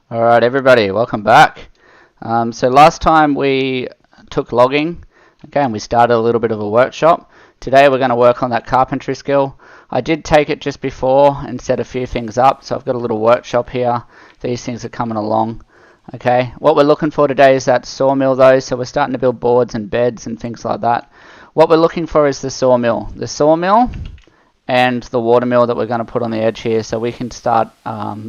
Alright everybody, welcome back. So last time we took logging, okay, and we started a little bit of a workshop. Today we're going to work on that carpentry skill. I did take it just before and set a few things up, so I've got a little workshop here. These things are coming along. Okay, what we're looking for today is that sawmill though, so we're starting to build boards and beds and things like that. What we're looking for is the sawmill. The sawmill and the watermill that we're going to put on the edge here, so we can start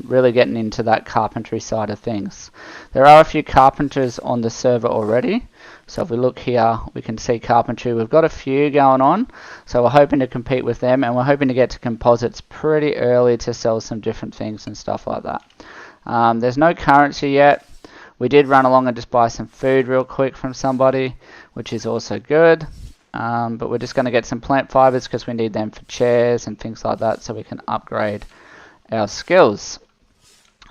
really getting into that carpentry side of things. There are a few carpenters on the server already, so if we look here we can see carpentry. We've got a few going on, so we're hoping to compete with them, and we're hoping to get to composites pretty early to sell some different things and stuff like that. There's no currency yet. We did run along and just buy some food real quick from somebody, which is also good. But we're just going to get some plant fibers because we need them for chairs and things like that, so we can upgrade our skills.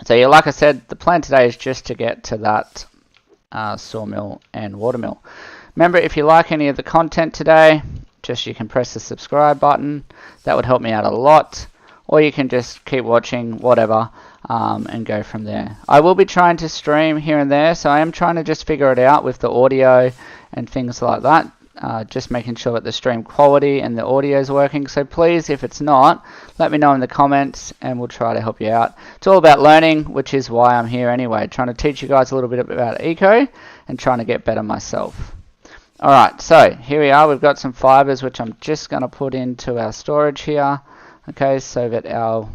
So yeah, like I said, the plan today is just to get to that sawmill and watermill. Remember, if you like any of the content today, you can press the subscribe button. That would help me out a lot. Or you can just keep watching, whatever, and go from there. I will be trying to stream here and there, so I am trying to just figure it out with the audio and things like that. Just making sure that the stream quality and the audio is working. So please, if it's not, let me know in the comments and we'll try to help you out. It's all about learning, which is why I'm here anyway, trying to teach you guys a little bit about eco and trying to get better myself. Alright, so here we are. We've got some fibers which I'm just going to put into our storage here, okay, so that our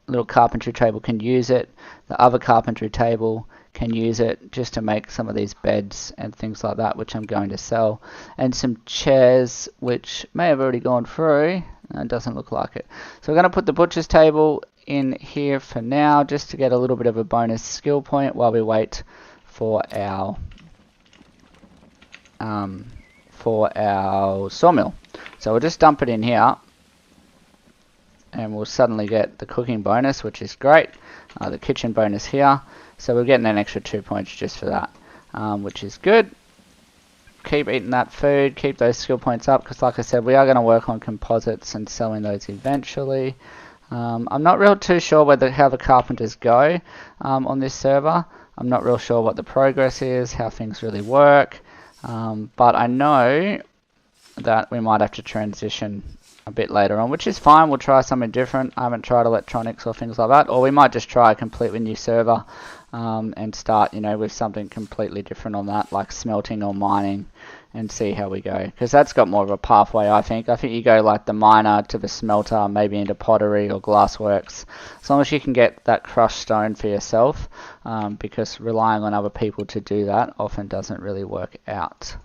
little carpentry table can use it. The other carpentry table can use it just to make some of these beds and things like that, which I'm going to sell, and some chairs which may have already gone through. It doesn't look like it, so we're going to put the butcher's table in here for now, just to get a little bit of a bonus skill point while we wait for our sawmill. So we'll just dump it in here and we'll suddenly get the cooking bonus, which is great, the kitchen bonus here. So we're getting an extra 2 points just for that, which is good. Keep eating that food, keep those skill points up, because like I said, we are going to work on composites and selling those eventually. I'm not real too sure how the carpenters go on this server. I'm not real sure what the progress is, how things really work, but I know that we might have to transition a bit later on, which is fine. We'll try something different. I haven't tried electronics or things like that, or we might just try a completely new server and start, with something completely different on that, like smelting or mining, and see how we go, because that's got more of a pathway. I think you go like the miner to the smelter, maybe into pottery or glassworks, as long as you can get that crushed stone for yourself, because relying on other people to do that often doesn't really work out.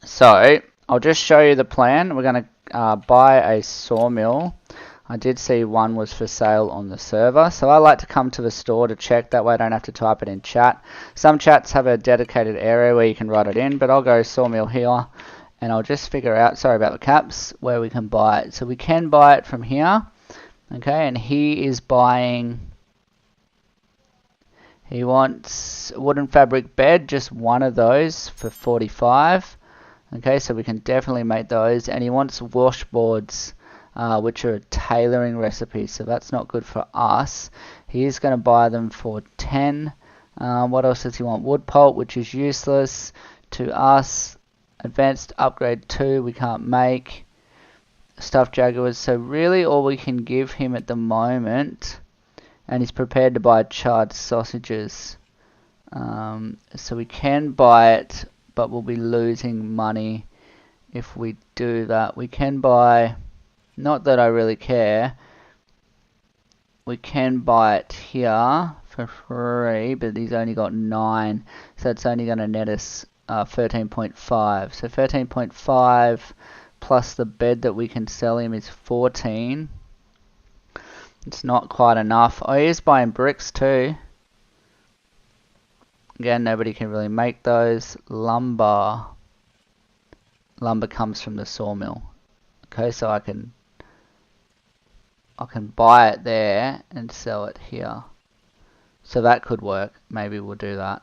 So I'll just show you the plan. We're going to buy a sawmill. I did see one was for sale on the server, so I like to come to the store to check. That way I don't have to type it in chat. Some chats have a dedicated area where you can write it in, but I'll go sawmill here and I'll just figure out, sorry about the caps, where we can buy it. So we can buy it from here, okay, and he is buying, he wants a wooden fabric bed, just one of those for 45. Okay, so we can definitely make those, and he wants washboards, which are a tailoring recipe, so that's not good for us. He is going to buy them for 10. What else does he want? Wood pulp, which is useless to us. Advanced upgrade 2 we can't make. Stuffed jaguars, so really all we can give him at the moment, and he's prepared to buy charred sausages. So we can buy it, but we'll be losing money if we do that. We can buy, not that I really care, we can buy it here for free, but he's only got 9, so it's only going to net us 13.5. So 13.5 plus the bed that we can sell him is 14. It's not quite enough. Oh, he is buying bricks too. Again, nobody can really make those. Lumber comes from the sawmill. Okay, so I can buy it there and sell it here. So that could work. Maybe we'll do that.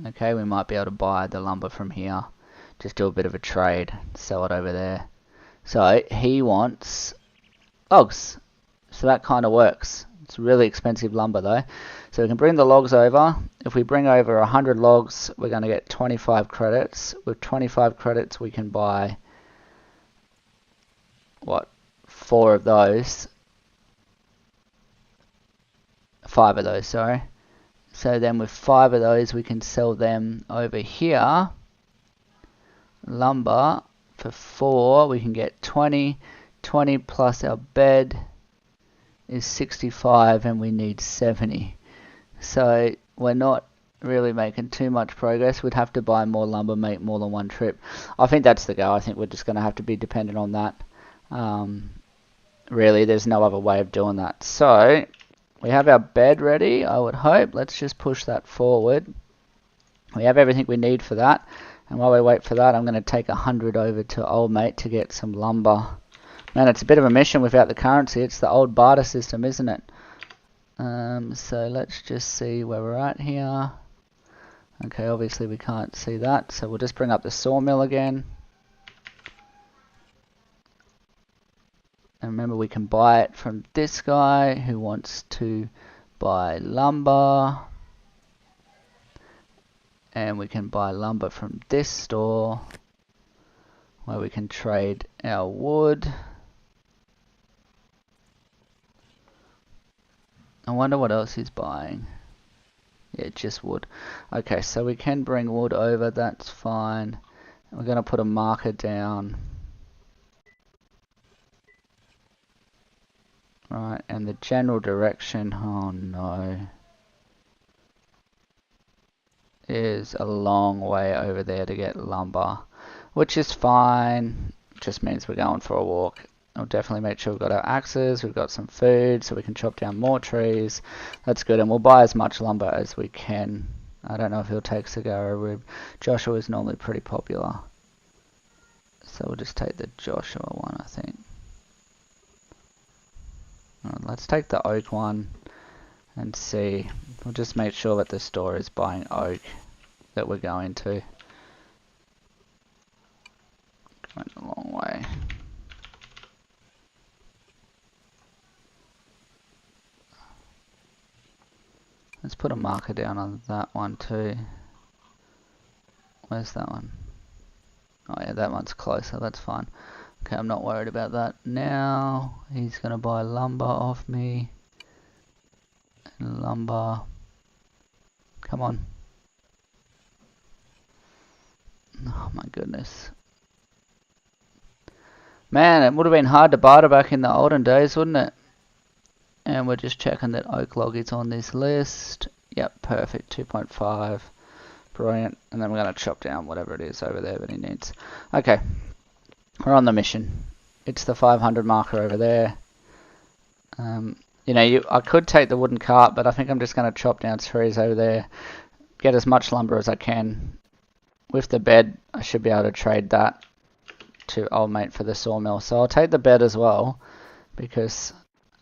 Okay, we might be able to buy the lumber from here. Just do a bit of a trade. Sell it over there. So he wants logs. So that kind of works. It's really expensive lumber though. So we can bring the logs over. If we bring over 100 logs, we're going to get 25 credits. With 25 credits, we can buy, what, 4 of those. 5 of those, sorry. So then with 5 of those, we can sell them over here. Lumber for 4, we can get 20. 20 plus our bed is 65, and we need 70. So we're not really making too much progress. We'd have to buy more lumber, make more than one trip. I think that's the go. I think we're just going to have to be dependent on that. Really, there's no other way of doing that. So we have our bed ready, I would hope. Let's just push that forward. We have everything we need for that. And while we wait for that, I'm going to take 100 over to old mate to get some lumber. Man, it's a bit of a mission without the currency. It's the old barter system, isn't it? So let's just see where we're at here. Okay, obviously we can't see that, so we'll just bring up the sawmill again. And remember, we can buy it from this guy who wants to buy lumber. And we can buy lumber from this store where we can trade our wood. I wonder what else he's buying. Yeah, just wood. Okay, so we can bring wood over, that's fine. We're going to put a marker down. Right, and the general direction, oh no, is a long way over there to get lumber, which is fine. Just means we're going for a walk. We'll definitely make sure we've got our axes, we've got some food, so we can chop down more trees. That's good, and we'll buy as much lumber as we can. I don't know if he'll take cigar rib. Joshua is normally pretty popular. So we'll just take the Joshua one, I think. Let's take the oak one and see. We'll just make sure that the store is buying oak that we're going to. Going a long way. Let's put a marker down on that one too. Where's that one? Oh yeah, that one's closer, that's fine. Okay, I'm not worried about that now. He's going to buy lumber off me. And lumber. Come on. Oh my goodness. Man, it would have been hard to barter back in the olden days, wouldn't it? And we're just checking that oak log is on this list. Yep, perfect. 2.5. Brilliant. And then we're going to chop down whatever it is over there that he needs. Okay. We're on the mission. It's the 500 marker over there. You know, I could take the wooden cart, but I think I'm just going to chop down trees over there. Get as much lumber as I can. With the bed, I should be able to trade that to old mate for the sawmill. So I'll take the bed as well, because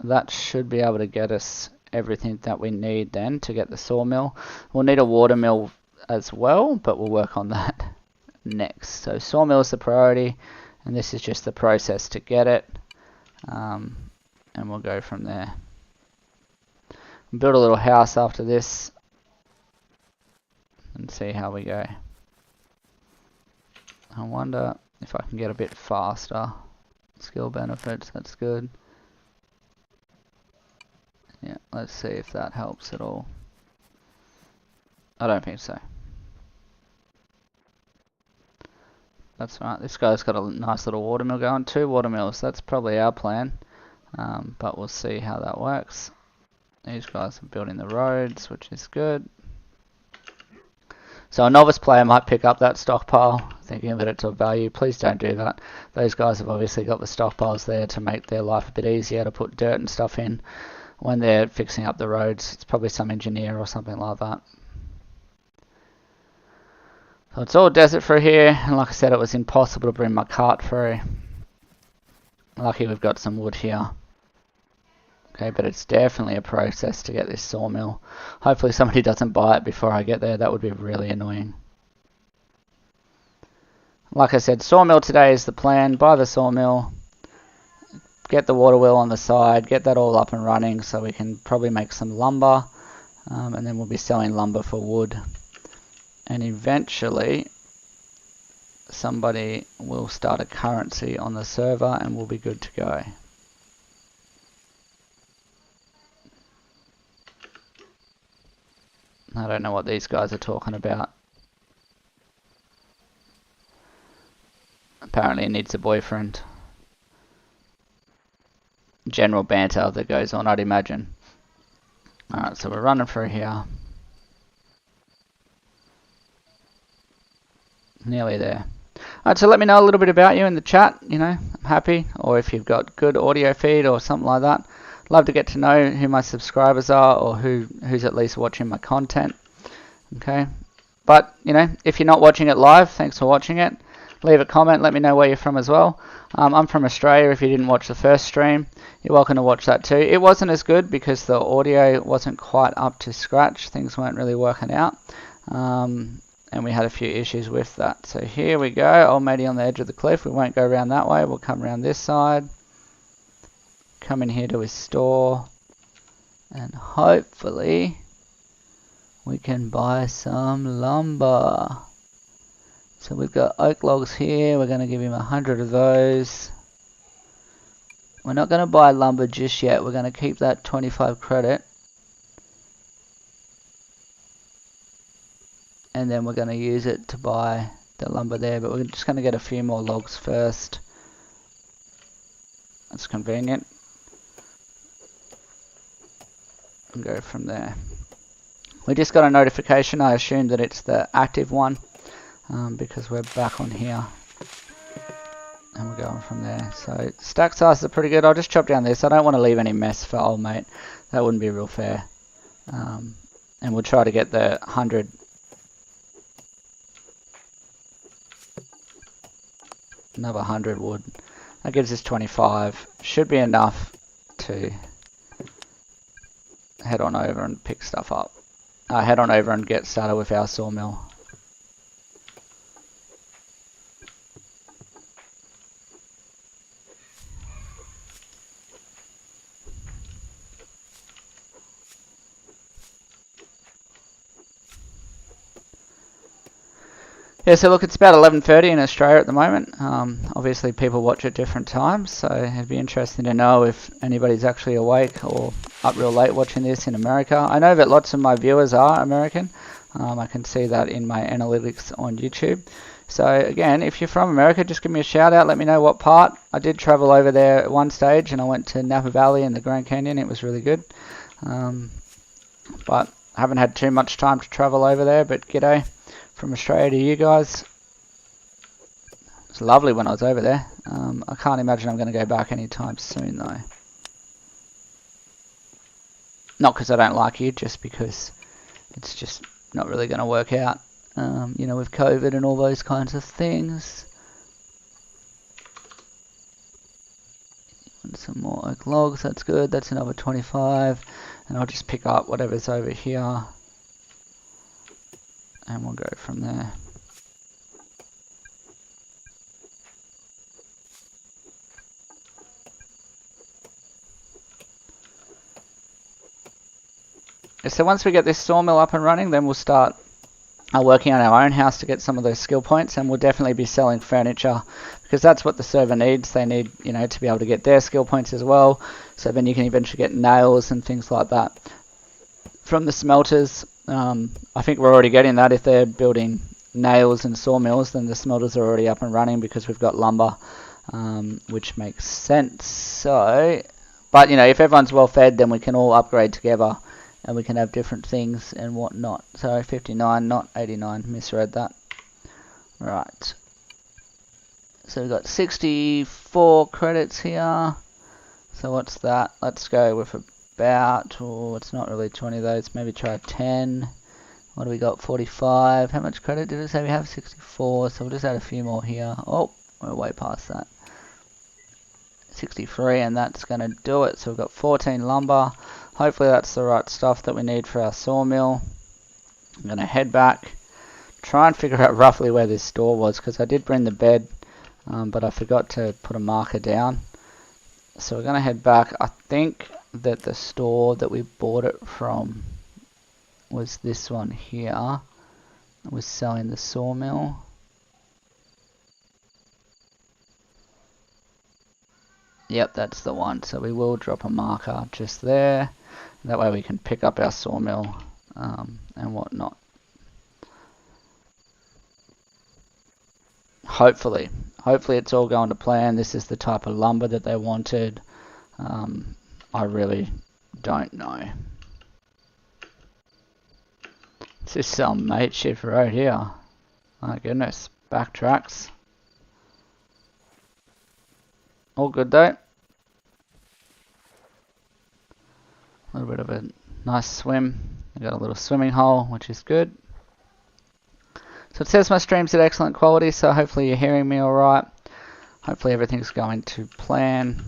that should be able to get us everything that we need then to get the sawmill. We'll need a watermill as well, but we'll work on that next. So sawmill is the priority, and this is just the process to get it. And we'll go from there. Build a little house after this and see how we go. I wonder if I can get a bit faster. Skill benefits, that's good. Yeah, let's see if that helps at all. I don't think so. That's right, this guy's got a nice little watermill going. 2 watermills, that's probably our plan. But we'll see how that works. These guys are building the roads, which is good. So a novice player might pick up that stockpile, thinking that it's of value. Please don't do that. Those guys have obviously got the stockpiles there to make their life a bit easier, to put dirt and stuff in when they're fixing up the roads. It's probably some engineer or something like that. So it's all desert through here, and like I said, it was impossible to bring my cart through. Lucky we've got some wood here. Okay, but it's definitely a process to get this sawmill. Hopefully somebody doesn't buy it before I get there. That would be really annoying. Like I said, sawmill today is the plan. Buy the sawmill. get the water wheel on the side, get that all up and running so we can probably make some lumber, and then we'll be selling lumber for wood. And eventually somebody will start a currency on the server and we'll be good to go. I don't know what these guys are talking about. Apparently it needs a boyfriend. General banter that goes on, I'd imagine. Alright, so we're running through here. Nearly there. Alright, so let me know a little bit about you in the chat. You know, I'm happy. Or if you've got good audio feed or something like that. Love to get to know who my subscribers are or who's at least watching my content. Okay. But, you know, if you're not watching it live, thanks for watching it. Leave a comment, let me know where you're from as well. I'm from Australia. If you didn't watch the first stream, you're welcome to watch that too. It wasn't as good because the audio wasn't quite up to scratch. Things weren't really working out. And we had a few issues with that. So here we go, old matey on the edge of the cliff. We won't go around that way, we'll come around this side. Come in here to his store. And hopefully we can buy some lumber. So we've got oak logs here, we're going to give him 100 of those. We're not going to buy lumber just yet, we're going to keep that 25 credit. And then we're going to use it to buy the lumber there, but we're just going to get a few more logs first. That's convenient. And go from there. We just got a notification, I assume that it's the active one. Because we're back on here and we're going from there. So stack sizes are pretty good. I'll just chop down this. I don't want to leave any mess for old mate. That wouldn't be real fair. And we'll try to get the 100. Another 100 wood. That gives us 25. Should be enough to head on over and pick stuff up. Head on over and get started with our sawmill. Yeah, so look, it's about 11:30 in Australia at the moment. Obviously people watch at different times, so it'd be interesting to know if anybody's actually awake or up real late watching this in America. I know that lots of my viewers are American. I can see that in my analytics on YouTube. So again, if you're from America, just give me a shout out, let me know what part. I did travel over there at one stage and I went to Napa Valley and the Grand Canyon. It was really good. But I haven't had too much time to travel over there, but g'day from Australia to you guys. It's lovely when I was over there. I can't imagine I'm going to go back anytime soon though. Not because I don't like you, just because it's just not really going to work out. You know, with COVID and all those kinds of things. And some more oak logs, that's good. That's another 25. And I'll just pick up whatever's over here. And we'll go from there. So once we get this sawmill up and running, then we'll start working on our own house to get some of those skill points, and we'll definitely be selling furniture because that's what the server needs. They need, you know, to be able to get their skill points as well. So then you can eventually get nails and things like that from the smelters. I think we're already getting that. If they're building nails and sawmills, then the smelters are already up and running because we've got lumber, which makes sense. So, but you know, if everyone's well fed, then we can all upgrade together and we can have different things and whatnot. So 59, not 89, misread that. Right. So we've got 64 credits here. So what's that? Let's go with about, oh, it's not really 20 of those, maybe try 10. What do we got? 45. How much credit did it say we have? 64. So we'll just add a few more here. Oh, we're way past that. 63, and that's going to do it. So we've got 14 lumber. Hopefully that's the right stuff that we need for our sawmill. I'm going to head back, try and figure out roughly where this store was, because I did bring the bed, but I forgot to put a marker down. So we're going to head back. I think that the store that we bought it from was this one here. It was selling the sawmill. Yep, that's the one. So we will drop a marker just there. That way we can pick up our sawmill and whatnot. Hopefully it's all going to plan. This is the type of lumber that they wanted. I really don't know. This is some mateship road here. My goodness, backtracks. All good though. A little bit of a nice swim. I got a little swimming hole, which is good. So it says my stream's at excellent quality, so hopefully you're hearing me alright. Hopefully everything's going to plan.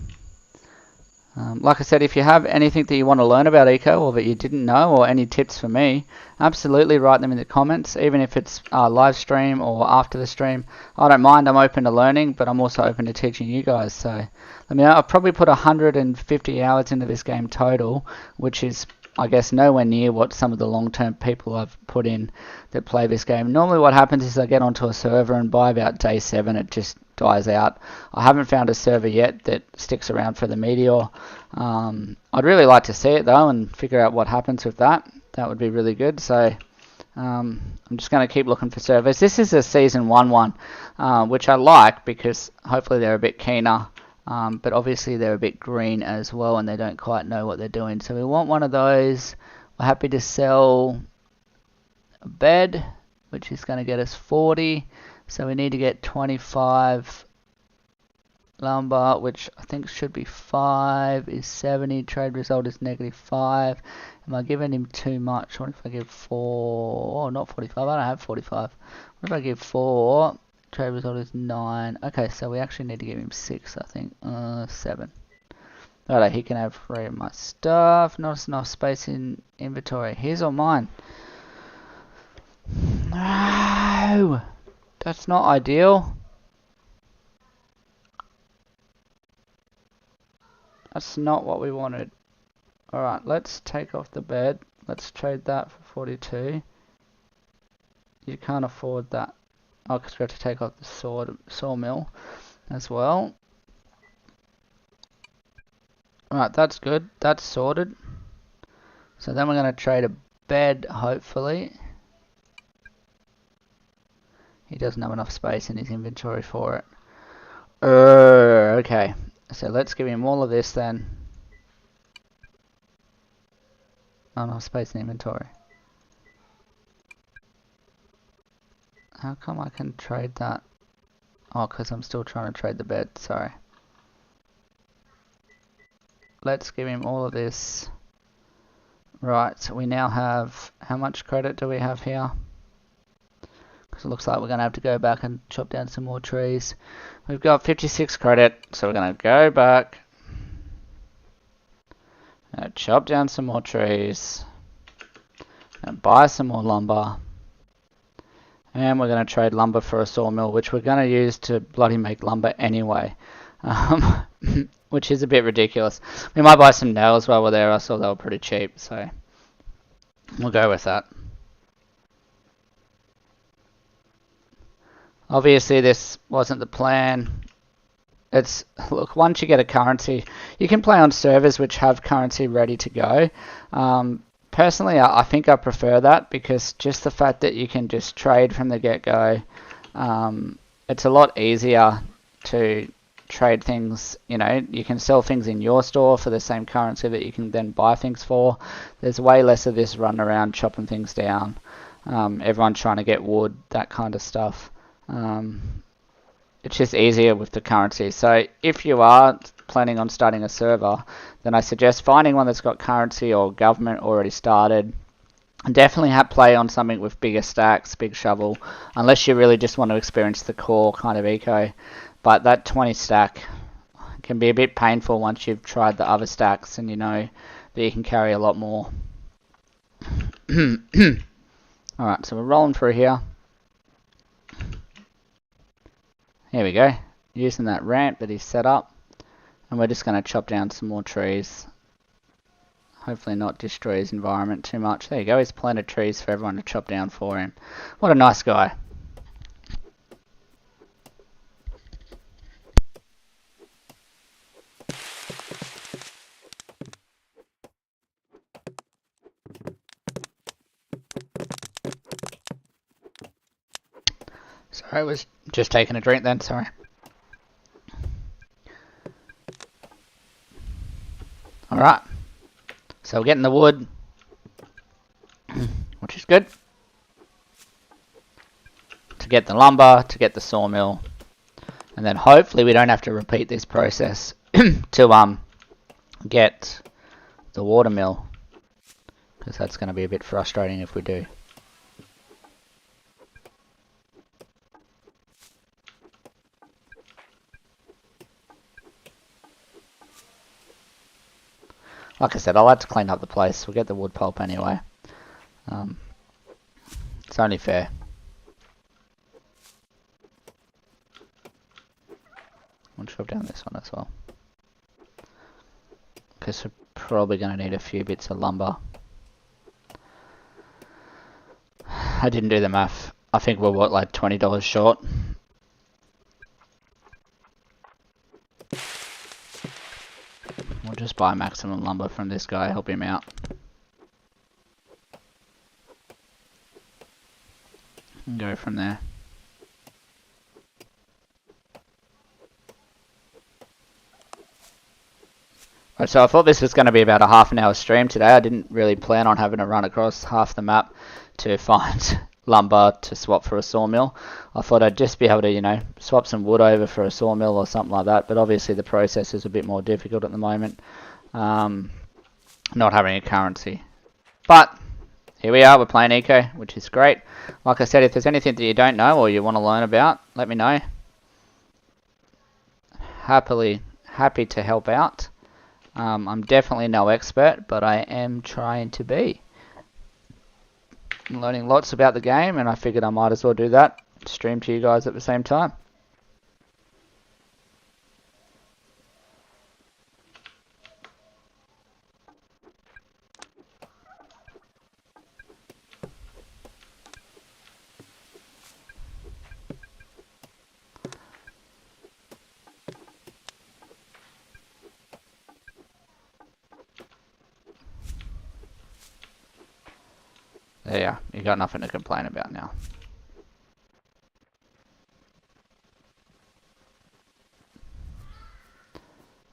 Like I said, if you have anything that you want to learn about eco or that you didn't know, or any tips for me, absolutely write them in the comments, even if it's live stream or after the stream. I don't mind, I'm open to learning, but I'm also open to teaching you guys. So let me know. I've probably put 150 hours into this game total, which is, I guess, nowhere near what some of the long-term people I've put in that play this game. Normally what happens is I get onto a server and by about day 7 it just dies out. I haven't found a server yet that sticks around for the meteor. I'd really like to see it though and figure out what happens with that. That would be really good. So I'm just going to keep looking for servers. This is a season 1 one, which I like because hopefully they're a bit keener. But obviously they're a bit green as well and they don't quite know what they're doing. So we want one of those. We're happy to sell a bed, which is going to get us 40. So we need to get 25 lumber, which I think should be 5, is 70. Trade result is -5. Am I giving him too much? What if I give 4? Oh, not 45. I don't have 45. What if I give 4? Trade result is 9. Okay, so we actually need to give him 6, I think. 7. Alright, he can have 3 of my stuff. Not enough space in inventory. His or mine? No! That's not ideal. That's not what we wanted. Alright, let's take off the bed. Let's trade that for 42. You can't afford that. Oh, because we have to take off the sawmill as well. Alright, that's good. That's sorted. So then we're going to trade a bed, hopefully. He doesn't have enough space in his inventory for it. Okay. So let's give him all of this then. Not enough space in inventory. How come I can trade that? Oh, because I'm still trying to trade the bed. Sorry. Let's give him all of this. Right, so we now have... How much credit do we have here? Because it looks like we're going to have to go back and chop down some more trees. We've got 56 credit, so we're going to go back. Chop down some more trees. And buy some more lumber. And we're going to trade lumber for a sawmill, which we're going to use to bloody make lumber anyway. Which is a bit ridiculous. We might buy some nails while we're there. I saw they were pretty cheap, so we'll go with that. Obviously this wasn't the plan. It's, look, once you get a currency, you can play on servers which have currency ready to go. Personally, I think I prefer that because just the fact that you can just trade from the get-go, it's a lot easier to trade things. You know, you can sell things in your store for the same currency that you can then buy things for. There's way less of this run around chopping things down. Everyone trying to get wood, that kind of stuff. It's just easier with the currency. So if you are planning on starting a server, then I suggest finding one that's got currency or government already started. And definitely play on something with bigger stacks, big shovel, unless you really just want to experience the core kind of eco. But that 20 stack can be a bit painful once you've tried the other stacks and you know that you can carry a lot more. Alright, so we're rolling through here. Here we go, using that ramp that he's set up. And we're just going to chop down some more trees. Hopefully not destroy his environment too much. There you go, he's planted trees for everyone to chop down for him. What a nice guy. Sorry, I was just taking a drink then, sorry. Alright, so we're getting the wood, which is good. To get the lumber, to get the sawmill, and then hopefully we don't have to repeat this process to get the watermill, because that's going to be a bit frustrating if we do. Like I said, I like to clean up the place. We'll get the wood pulp anyway. It's only fair. We'll chop down this one as well. Because we're probably going to need a few bits of lumber. I didn't do the math. I think we're what, like $20 short. We'll just buy maximum lumber from this guy, help him out. And go from there. Right, so I thought this was going to be about a half an hour stream today. I didn't really plan on having to run across half the map to find lumber to swap for a sawmill. I thought I'd just be able to, you know, swap some wood over for a sawmill or something like that, but obviously the process is a bit more difficult at the moment, not having a currency. But here we are, we're playing Eco, which is great. Like I said, if there's anything that you don't know or you want to learn about, let me know. Happy to help out. I'm definitely no expert, but I am trying to be. I'm learning lots about the game, and I figured I might as well do that, stream to you guys at the same time. There you are. You got nothing to complain about now.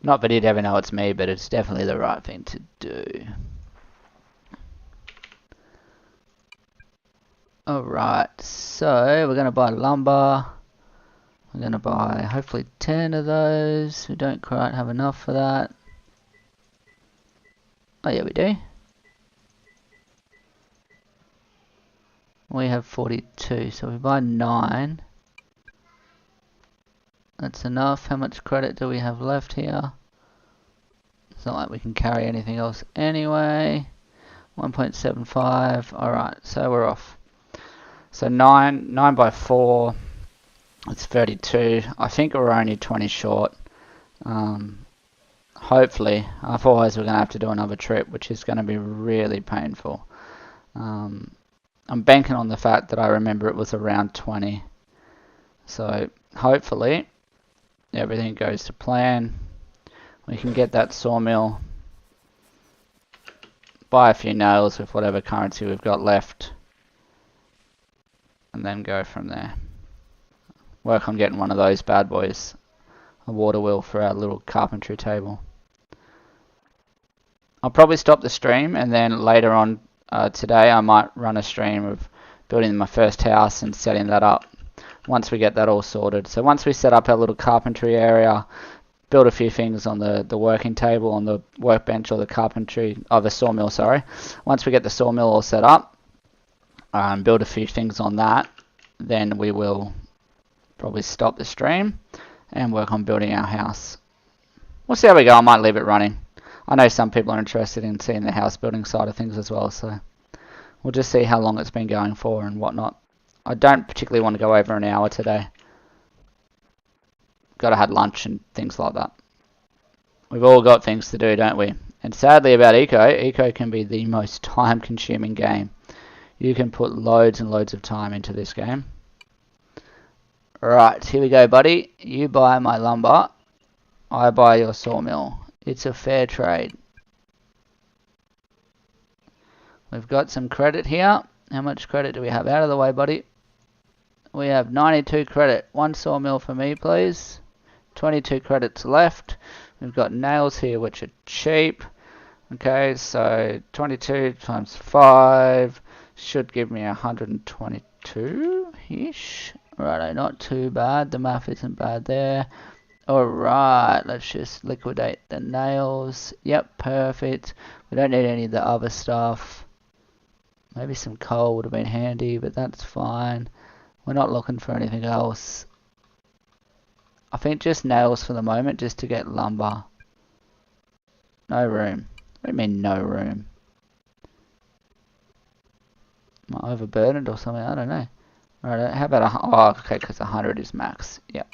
Not that he'd ever know it's me, but it's definitely the right thing to do. Alright, so we're going to buy lumber. We're going to buy hopefully 10 of those. We don't quite have enough for that. Oh yeah, we do. We have 42, so we buy 9. That's enough. How much credit do we have left here? It's not like we can carry anything else anyway. 1.75. Alright, so we're off. So 9 by 4. It's 32. I think we're only 20 short. Hopefully. Otherwise we're going to have to do another trip, which is going to be really painful. I'm banking on the fact that I remember it was around 20. So hopefully everything goes to plan. We can get that sawmill, buy a few nails with whatever currency we've got left, and then go from there. Work on getting one of those bad boys, a water wheel for our little carpentry table. I'll probably stop the stream, and then later on today I might run a stream of building my first house and setting that up once we get that all sorted. So once we set up our little carpentry area, build a few things on the working table, on the workbench or the carpentry, oh the sawmill, sorry. Once we get the sawmill all set up, build a few things on that, then we will probably stop the stream and work on building our house. We'll see how we go. I might leave it running. I know some people are interested in seeing the house building side of things as well, so we'll just see how long it's been going for and whatnot. I don't particularly want to go over an hour today. Got to have lunch and things like that. We've all got things to do, don't we? And sadly about Eco can be the most time consuming game. You can put loads and loads of time into this game. Right, here we go, buddy. You buy my lumber, I buy your sawmill. It's a fair trade. We've got some credit here. How much credit do we have? Out of the way, buddy. We have 92 credit. One sawmill for me, please. 22 credits left. We've got nails here, which are cheap. Okay, so 22 times 5 should give me 122-ish. Righto, not too bad. The math isn't bad there. Alright, let's just liquidate the nails. Yep, perfect. We don't need any of the other stuff. Maybe some coal would have been handy, but that's fine. We're not looking for anything else. I think just nails for the moment, just to get lumber. No room. What do you mean no room? Am I overburdened or something? I don't know. Right, how about oh, okay, because 100 is max. Yep.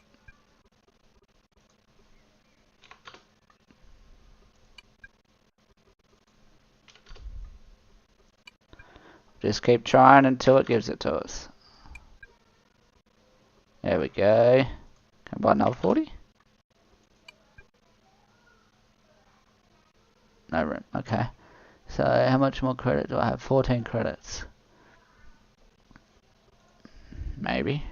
Just keep trying until it gives it to us. There we go. Can I buy another 40? No room. Okay. So how much more credit do I have? 14 credits. Maybe.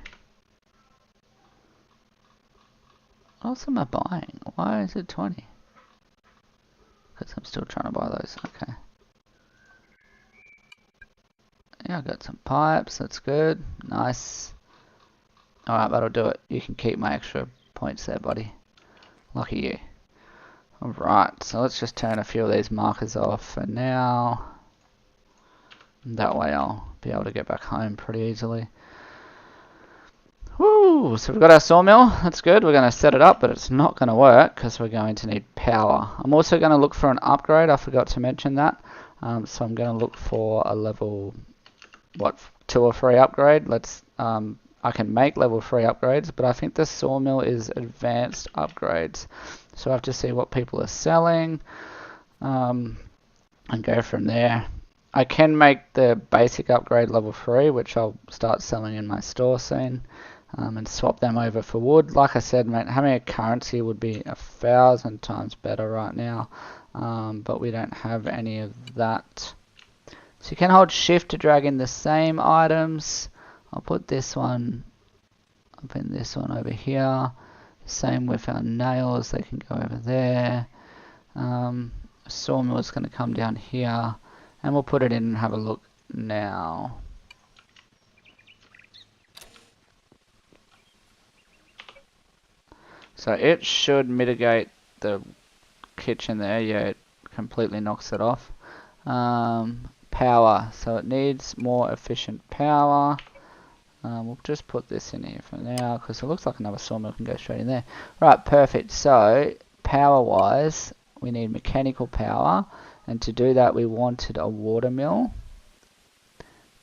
What else am I buying? Why is it 20? Because I'm still trying to buy those. Okay. Yeah, I got some pipes. That's good. Nice. Alright, that'll do it. You can keep my extra points there, buddy. Lucky you. Alright, so let's just turn a few of these markers off for now. That way I'll be able to get back home pretty easily. Woo! So we've got our sawmill. That's good. We're going to set it up, but it's not going to work because we're going to need power. I'm also going to look for an upgrade. I forgot to mention that. So I'm going to look for a level, 2 or 3 upgrade. I can make level 3 upgrades, but I think the sawmill is advanced upgrades. So I have to see what people are selling and go from there. I can make the basic upgrade level 3, which I'll start selling in my store soon, and swap them over for wood. Like I said, mate, having a currency would be 1,000 times better right now, but we don't have any of that. So you can hold shift to drag in the same items. I'll put this one up in this one over here. Same with our nails, they can go over there. Sawmill is going to come down here, and we'll put it in and have a look now. So it should mitigate the kitchen there. Yeah, it completely knocks it off. Power, so it needs more efficient power. We'll just put this in here for now because it looks like another sawmill can go straight in there. Right, perfect. So power wise, we need mechanical power, and to do that we wanted a watermill,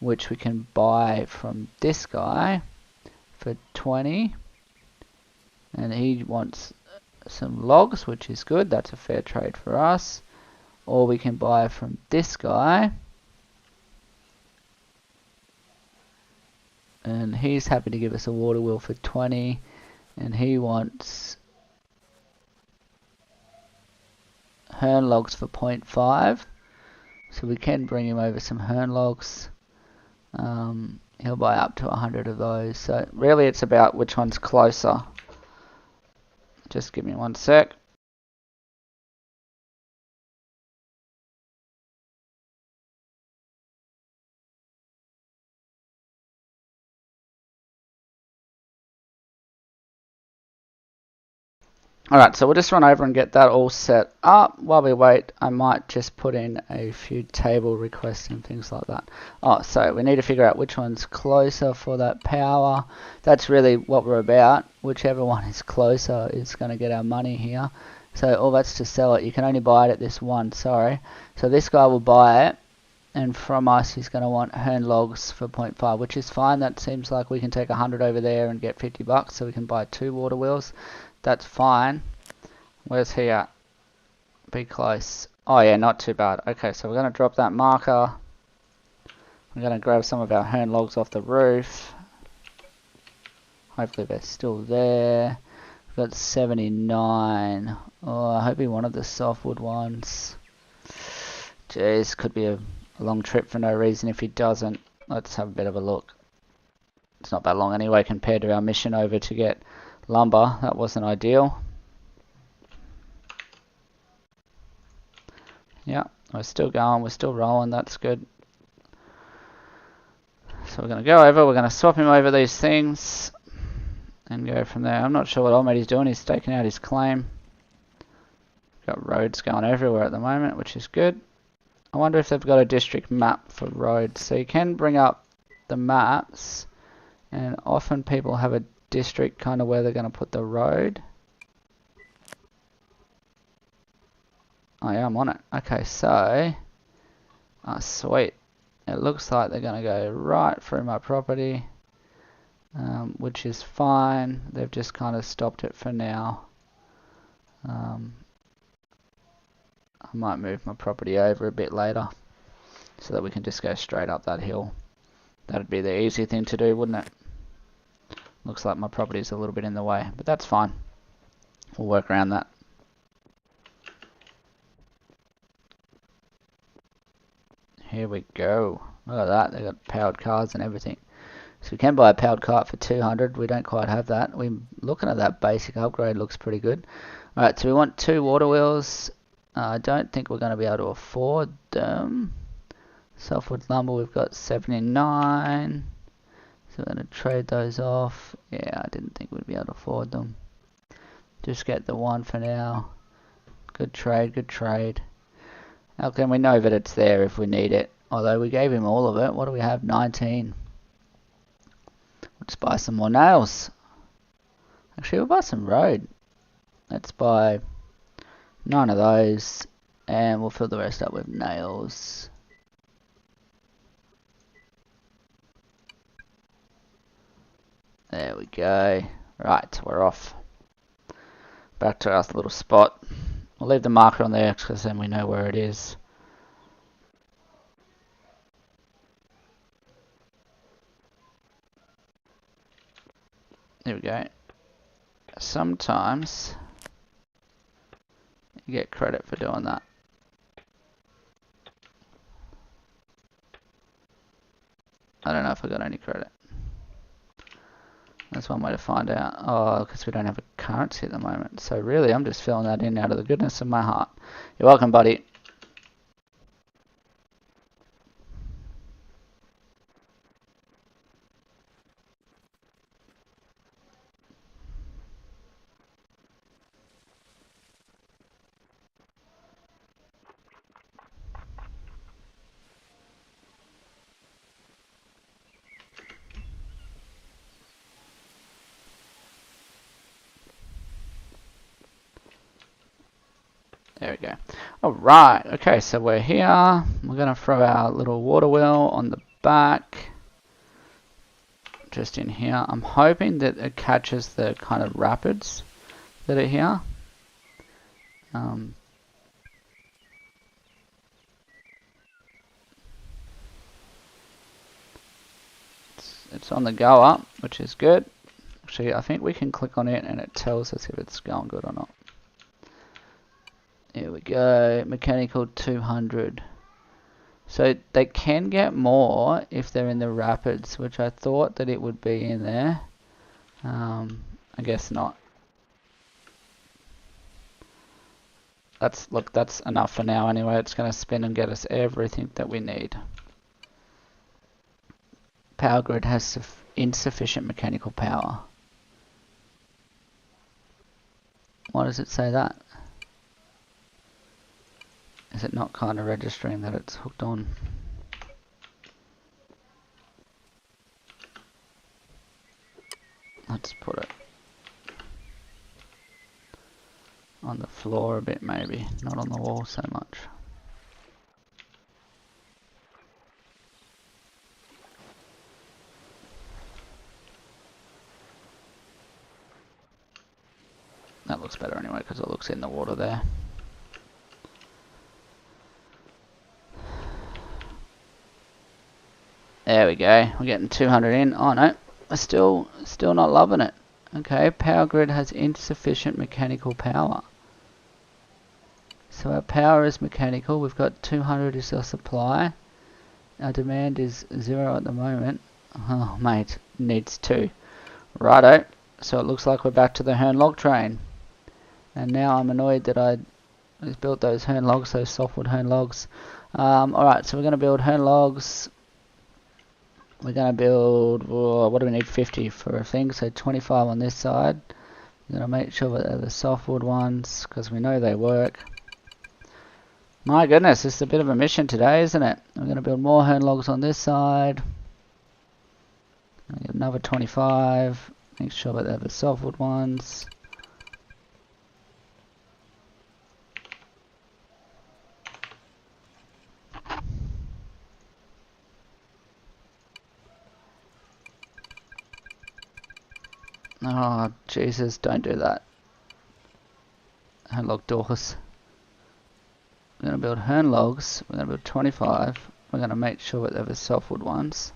which we can buy from this guy for 20, and he wants some logs, which is good. That's a fair trade for us. Or we can buy from this guy, and he's happy to give us a water wheel for 20, and he wants hern logs for 0.5, so we can bring him over some hern logs. He'll buy up to 100 of those, so really it's about which one's closer. Just give me one sec. Alright, so we'll just run over and get that all set up. While we wait, I might just put in a few table requests and things like that. Oh, so we need to figure out which one's closer for that power. That's really what we're about. Whichever one is closer is going to get our money here. So all that's to sell it. You can only buy it at this one, sorry. So this guy will buy it, and from us he's going to want hern logs for 0.5, which is fine. That seems like we can take 100 over there and get $50, so we can buy 2 water wheels. That's fine. Where's he at? Be close. Oh yeah, not too bad. Okay, so we're going to drop that marker. We're going to grab some of our hone logs off the roof. Hopefully they're still there. We've got 79. Oh, I hope he wanted the softwood ones. Jeez, could be a long trip for no reason if he doesn't. Let's have a bit of a look. It's not that long anyway compared to our mission over to get lumber. That wasn't ideal. Yeah, we're still going, we're still rolling, that's good. So we're going to go over, we're going to swap him over these things and go from there. I'm not sure what old mate's doing, he's staking out his claim. Got roads going everywhere at the moment, which is good. I wonder if they've got a district map for roads. So you can bring up the maps, and often people have a district kind of where they're going to put the road. Oh yeah, I'm on it. Okay, so, oh sweet. It looks like they're going to go right through my property, which is fine. They've just kind of stopped it for now. I might move my property over a bit later so that we can just go straight up that hill. That'd be the easy thing to do, wouldn't it? Looks like my property's a little bit in the way, but that's fine. We'll work around that. Here we go. Look at that, they've got powered cars and everything. So we can buy a powered cart for 200. We don't quite have that. We're looking at that basic upgrade, looks pretty good. Alright, so we want 2 water wheels. I don't think we're going to be able to afford them. Softwood lumber, we've got 79. So we're going to trade those off. Yeah, I didn't think we'd be able to afford them. Just get the one for now. Good trade, good trade. How can we know that it's there if we need it? Although we gave him all of it. What do we have? 19. Let's buy some more nails. Actually, we'll buy some road. Let's buy 9 of those. And we'll fill the rest up with nails. There we go. Right, we're off. Back to our little spot. We'll leave the marker on there because then we know where it is. There we go. Sometimes you get credit for doing that. I don't know if I got any credit. That's one way to find out. Oh, because we don't have a currency at the moment. So really, I'm just filling that in out of the goodness of my heart. You're welcome, buddy. There we go. Alright, okay, so we're here. We're going to throw our little water wheel on the back. Just in here. I'm hoping that it catches the kind of rapids that are here. It's on the go up, which is good. Actually, I think we can click on it and it tells us if it's going good or not. Here we go, mechanical 200. So they can get more if they're in the rapids, which I thought that it would be in there. I guess not. Look, that's enough for now anyway. It's going to spin and get us everything that we need. Power grid has insufficient mechanical power. Why does it say that? Is it not kind of registering that it's hooked on? Let's put it on the floor a bit maybe, not on the wall so much. That looks better anyway because it looks in the water there. There we go. We're getting 200 in. Oh no, we're still not loving it. Okay, power grid has insufficient mechanical power. So our power is mechanical. We've got 200 is our supply. Our demand is 0 at the moment. Oh mate, needs 2. Righto. So it looks like we're back to the Hern log train. And now I'm annoyed that I built those Hern logs, those softwood Hern logs. Alright, so we're going to build Hern logs. We're going to build, what do we need, 50 for a thing, so 25 on this side. We're going to make sure that they're the softwood ones, because we know they work. My goodness, this is a bit of a mission today, isn't it? We're going to build more Hern logs on this side. Get another 25. Make sure that they're the softwood ones. Oh, Jesus, don't do that. Hern log doors. We're going to build Hern logs. We're going to build 25. We're going to make sure that they're the softwood ones.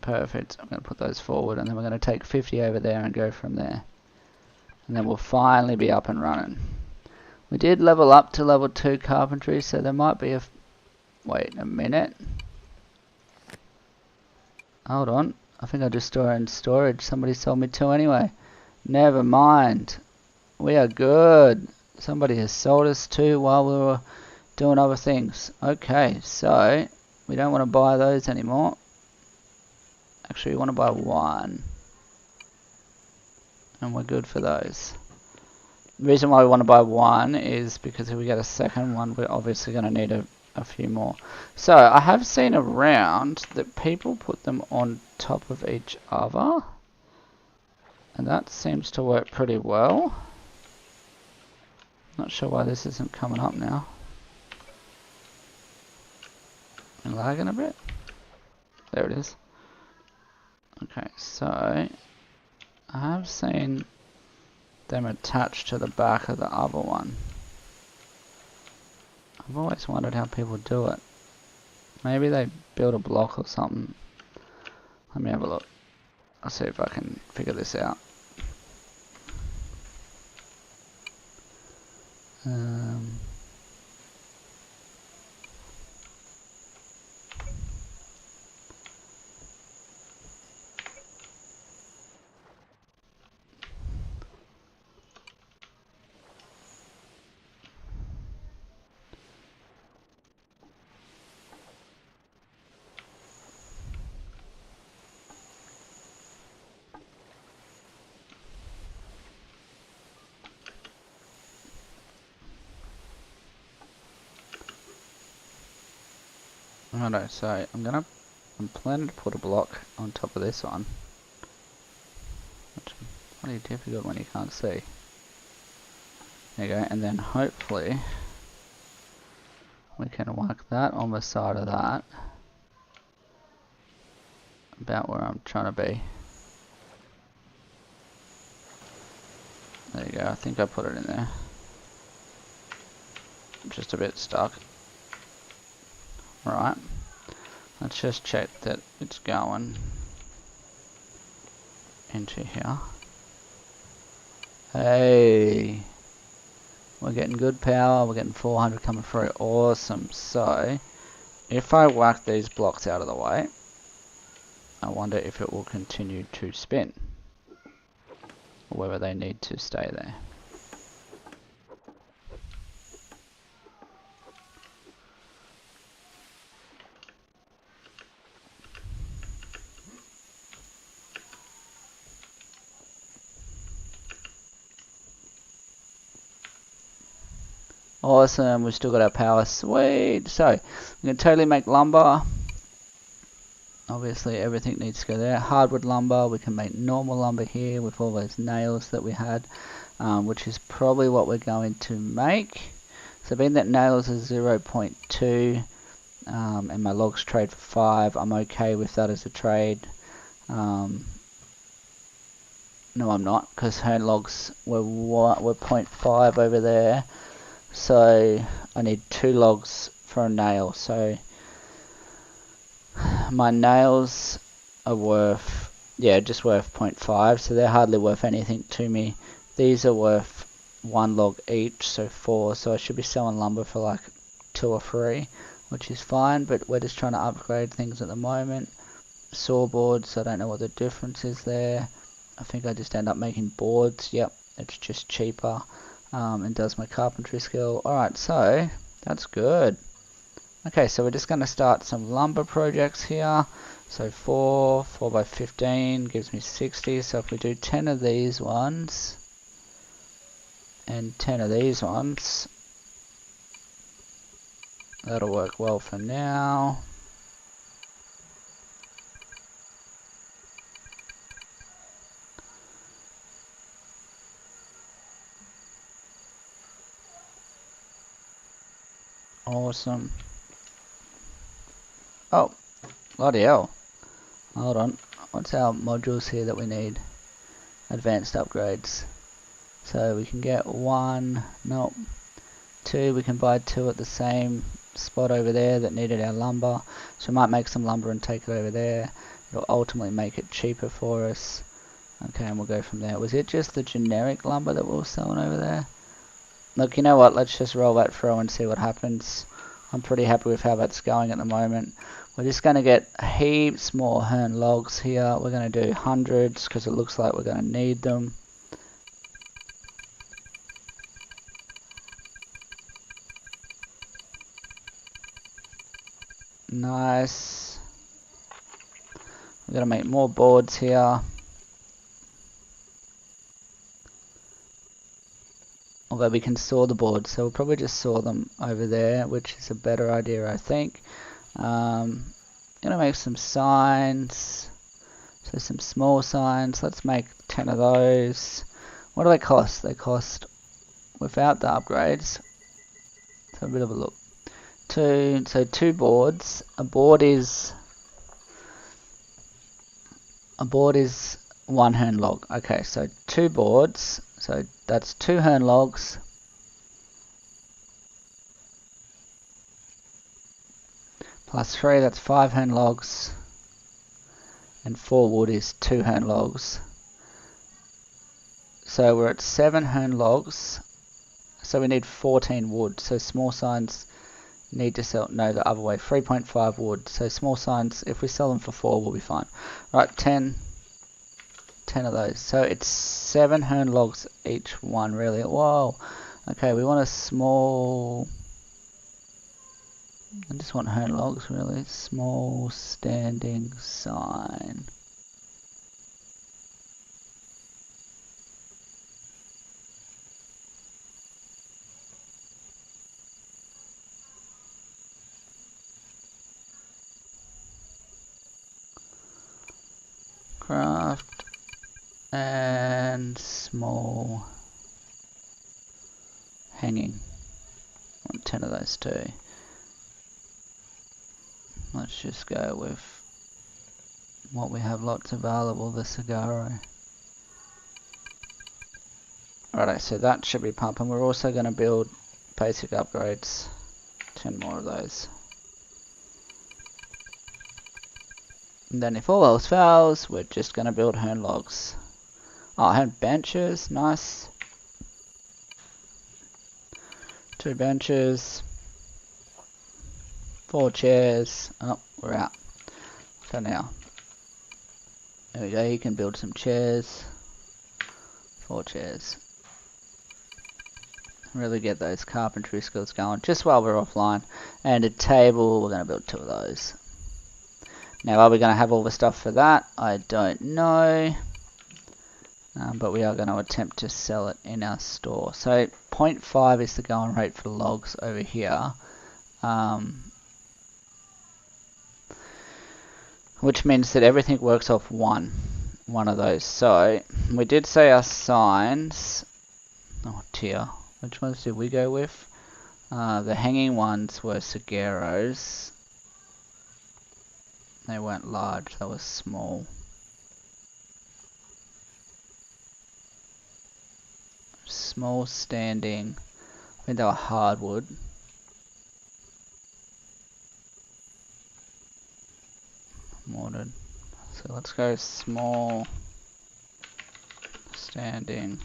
Perfect. I'm going to put those forward, and then we're going to take 50 over there and go from there. And then we'll finally be up and running. We did level up to level 2 carpentry, so there might be a... Wait a minute. Hold on. I think I just store it in storage. Somebody sold me 2 anyway. Never mind. We are good. Somebody has sold us 2 while we were doing other things. Okay, so we don't want to buy those anymore. Actually, we want to buy 1. And we're good for those. The reason why we want to buy 1 is because if we get a second one, we're obviously going to need a few more. So I have seen around that people put them on top of each other, and that seems to work pretty well. Not sure why this isn't coming up now. I'm lagging a bit. There it is. Okay, so I have seen them attached to the back of the other one. I've always wondered how people do it. Maybe they build a block or something. Let me have a look. I'll see if I can figure this out. Righto, so I'm planning to put a block on top of this one, which is pretty difficult when you can't see. There you go, and then hopefully we can whack that on the side of that, about where I'm trying to be. There you go, I think I put it in there. I'm just a bit stuck. Right, let's just check that it's going into here. Hey, we're getting good power, we're getting 400 coming through, awesome. So, if I whack these blocks out of the way, I wonder if it will continue to spin, or whether they need to stay there. Awesome, we've still got our power, sweet. So, we can totally make lumber. Obviously everything needs to go there. Hardwood lumber, we can make normal lumber here with all those nails that we had, which is probably what we're going to make. So being that nails is 0.2 and my logs trade for 5, I'm okay with that as a trade. No, I'm not, because Hern logs were 0.5 over there. So I need 2 logs for a nail. So my nails are worth, yeah, just worth 0.5, so they're hardly worth anything to me. These are worth 1 log each, so 4, so I should be selling lumber for like 2 or 3, which is fine, but we're just trying to upgrade things at the moment. Saw boards, I don't know what the difference is there. I think I just end up making boards. Yep, it's just cheaper, and does my carpentry skill. Alright, so that's good. Okay, so we're just going to start some lumber projects here. So 4 by 15 gives me 60. So if we do 10 of these ones and 10 of these ones, that'll work well for now. Awesome. Oh, bloody hell. Hold on. What's our modules here that we need? Advanced upgrades. So we can get 1, nope. 2, we can buy 2 at the same spot over there that needed our lumber. So we might make some lumber and take it over there. It'll ultimately make it cheaper for us. Okay, and we'll go from there. Was it just the generic lumber that we were selling over there? Look, you know what, let's just roll that through and see what happens. I'm pretty happy with how that's going at the moment. We're just going to get heaps more hern logs here. We're going to do hundreds because it looks like we're going to need them. Nice. We're going to make more boards here. Although we can saw the boards, so we'll probably just saw them over there, which is a better idea, I think. Gonna make some signs. So some small signs. Let's make 10 of those. What do they cost? They cost, without the upgrades, let's have a bit of a look. 2 boards. A board is 1 hern log. Okay, so 2 boards. So that's 2 hern logs. Plus 3, that's 5 hern logs. And 4 wood is 2 hern logs. So we're at 7 hern logs. So we need 14 wood. So small signs need to sell, no, the other way, 3.5 wood. So small signs, if we sell them for 4, we'll be fine. Right, 10 of those. So it's 7 hern logs each one, really. Whoa. Okay, we want a small, I just want hern logs, really. Small standing sign. Craft and small hanging. I want 10 of those too. Let's just go with what we have lots available, the Sagaro. Alright, so that should be pumping. We're also going to build basic upgrades. 10 more of those. And then if all else fails, we're just going to build hern logs. Oh, hern benches, nice. 2 benches. 4 chairs. Oh, we're out for now. There we go, you can build some chairs. 4 chairs. Really get those carpentry skills going just while we're offline. And a table, we're going to build 2 of those. Now, are we going to have all the stuff for that? I don't know. But we are going to attempt to sell it in our store. So 0.5 is the going rate for logs over here. Which means that everything works off one of those. So we did say our signs, oh dear, which ones did we go with? The hanging ones were Sagueros. They weren't large, they were small. Small standing, I think they were hardwood. mortared. So let's go small standing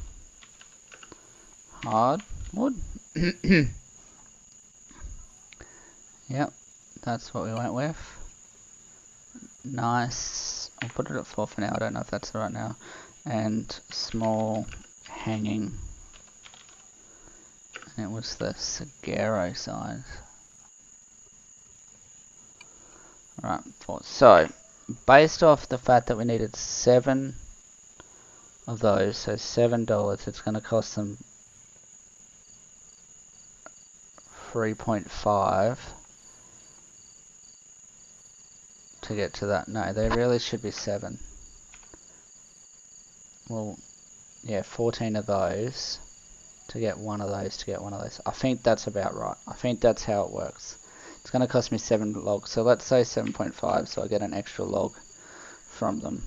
hardwood. Yep, that's what we went with. Nice. I'll put it at 4 for now. I don't know if that's right now. And small hanging. And it was the Sagero size. Right, 4. So, based off the fact that we needed 7 of those, so $7, it's going to cost them 3.5 to get to that. No, they really should be 7. Well, yeah, 14 of those to get one of those to get one of those. I think that's about right. I think that's how it works. It's going to cost me 7 logs, so let's say 7.5, so I get an extra log from them.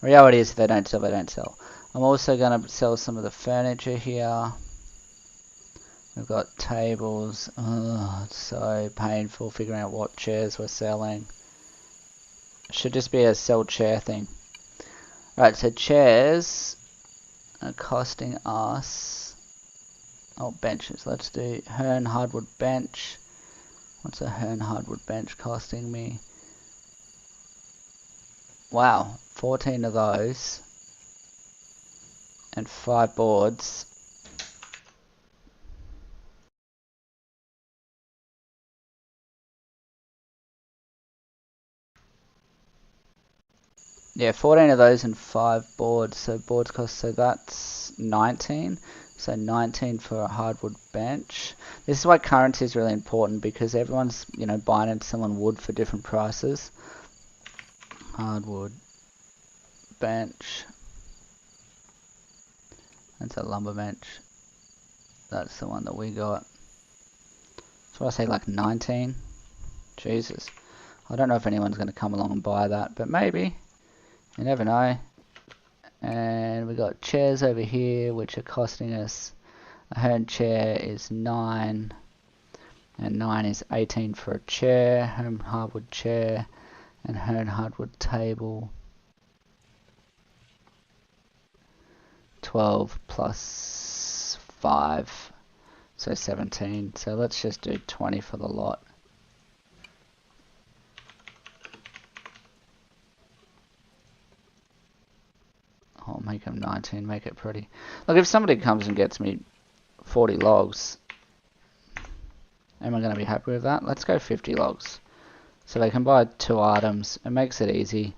Reality is if they don't sell, they don't sell. I'm also going to sell some of the furniture here. We've got tables. Oh, it's so painful figuring out what chairs we're selling. Should just be a sell chair thing. Right, so chairs are costing us... Oh, benches. Let's do Hern hardwood bench. What's a Hern hardwood bench costing me? Wow, 14 of those. And 5 boards. Yeah, 14 of those and 5 boards. So boards cost, so that's 19. So 19 for a hardwood bench. This is why currency is really important, because everyone's, you know, buying and selling wood for different prices. Hardwood bench. That's a lumber bench. That's the one that we got. So I say like 19. Jesus. I don't know if anyone's going to come along and buy that, but maybe. You never know. And we got chairs over here, which are costing us, a Hern chair is 9, and 9 is 18 for a chair, Hern hardwood chair, and Hern hardwood table, 12 plus 5, so 17. So let's just do 20 for the lot. I'll make them 19, make it pretty. Look, if somebody comes and gets me 40 logs, am I going to be happy with that? Let's go 50 logs. So they can buy 2 items. It makes it easy.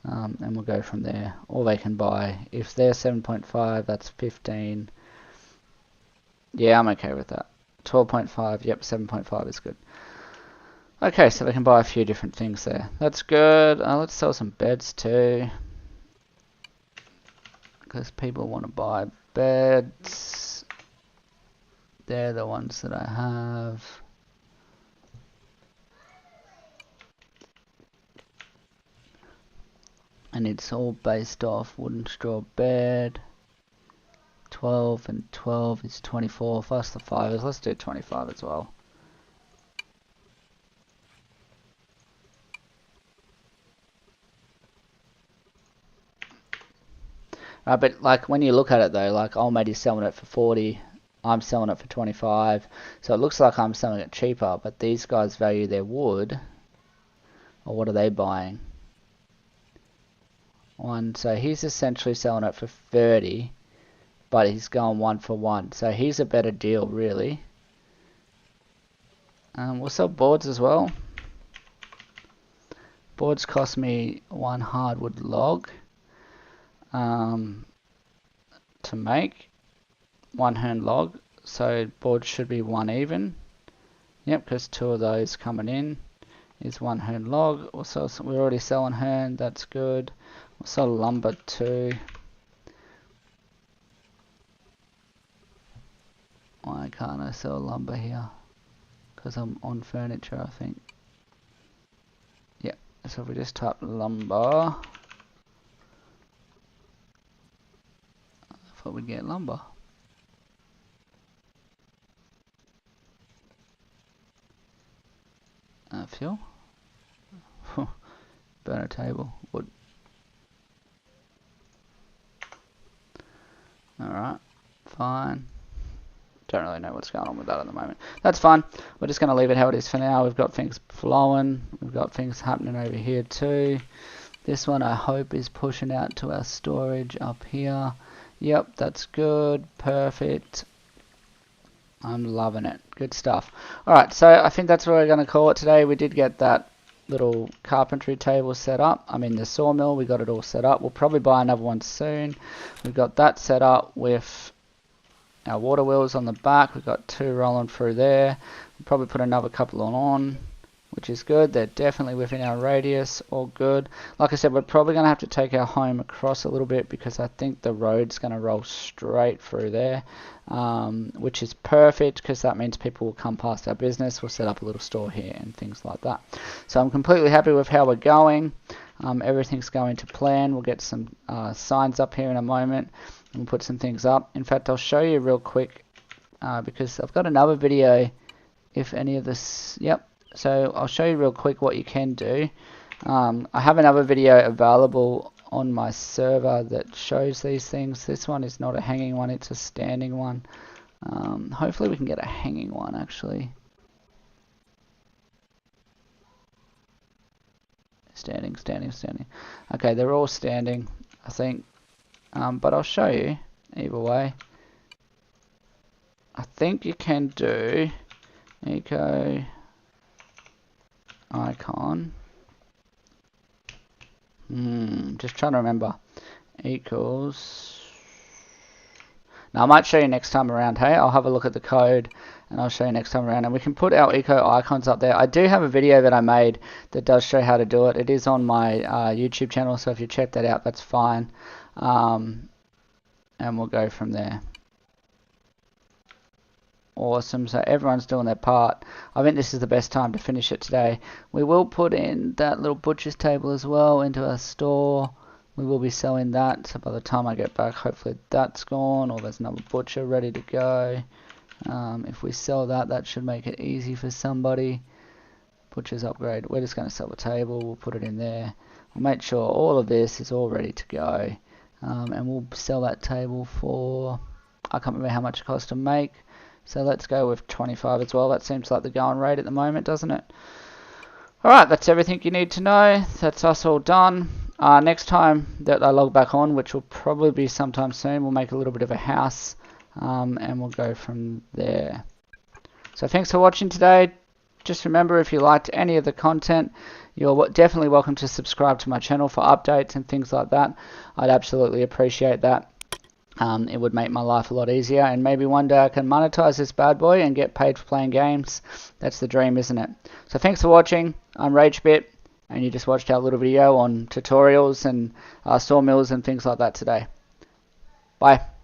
And we'll go from there. Or they can buy, if they're 7.5, that's 15. Yeah, I'm okay with that. 12.5, yep, 7.5 is good. Okay, so they can buy a few different things there. That's good. Let's sell some beds too, because people want to buy beds. They're the ones that I have. And it's all based off wooden straw bed. 12 and 12 is 24. Plus the 5s, let's do 25 as well. But like when you look at it though, like old mate is selling it for 40, I'm selling it for 25, so it looks like I'm selling it cheaper, but these guys value their wood, or what are they buying? So he's essentially selling it for 30, but he's going 1 for 1, so he's a better deal really. We'll sell boards as well. Boards cost me 1 hardwood log. To make 1 Hern log, so board should be 1 even. Yep, because 2 of those coming in is 1 Hern log. Also, we're already selling Hern, that's good. We'll sell lumber too. Why can't I sell lumber here? Because I'm on furniture, I think. Yep, so if we just type lumber, I thought we'd get lumber. Fuel. burn a table. Wood. Alright, fine. Don't really know what's going on with that at the moment. That's fine. We're just going to leave it how it is for now. We've got things flowing. We've got things happening over here too. This one I hope is pushing out to our storage up here. Yep, that's good. Perfect. I'm loving it. Good stuff. Alright, so I think that's what we're going to call it today. We did get that little carpentry table set up. I mean the sawmill, we got it all set up. We'll probably buy another one soon. We've got that set up with our water wheels on the back. We've got 2 rolling through there. We'll probably put another couple on, which is good. They're definitely within our radius. All good. Like I said, we're probably going to have to take our home across a little bit because I think the road's going to roll straight through there, which is perfect because that means people will come past our business. We'll set up a little store here and things like that. So I'm completely happy with how we're going. Everything's going to plan. We'll get some signs up here in a moment. And we'll put some things up. In fact, I'll show you real quick because I've got another video if any of this, yep. So I'll show you real quick what you can do. I have another video available on my server that shows these things. This one is not a hanging one, it's a standing one. Hopefully we can get a hanging one actually. Standing, standing, standing. Okay, they're all standing, I think. But I'll show you either way. I think you can do eco icon. Just trying to remember. Equals. Now I might show you next time around. Hey, I'll have a look at the code and I'll show you next time around. And we can put our eco icons up there. I do have a video that I made that does show how to do it. It is on my YouTube channel, so if you check that out, that's fine. And we'll go from there. Awesome, so everyone's doing their part. I think this is the best time to finish it today. We will put in that little butcher's table as well into our store. We will be selling that, so by the time I get back, hopefully that's gone, or there's another butcher ready to go. If we sell that, that should make it easy for somebody. Butcher's upgrade. We're just going to sell the table. We'll put it in there. We'll make sure all of this is all ready to go. And we'll sell that table for, I can't remember how much it costs to make, so let's go with 25 as well. That seems like the going rate at the moment, doesn't it? Alright, that's everything you need to know. That's us all done. Next time that I log back on, which will probably be sometime soon, we'll make a little bit of a house, and we'll go from there. So thanks for watching today. Just remember, if you liked any of the content, you're definitely welcome to subscribe to my channel for updates and things like that. I'd absolutely appreciate that. It would make my life a lot easier, and maybe one day I can monetize this bad boy and get paid for playing games. That's the dream, isn't it? So thanks for watching. I'm RageBit, and you just watched our little video on tutorials and sawmills and things like that today. Bye.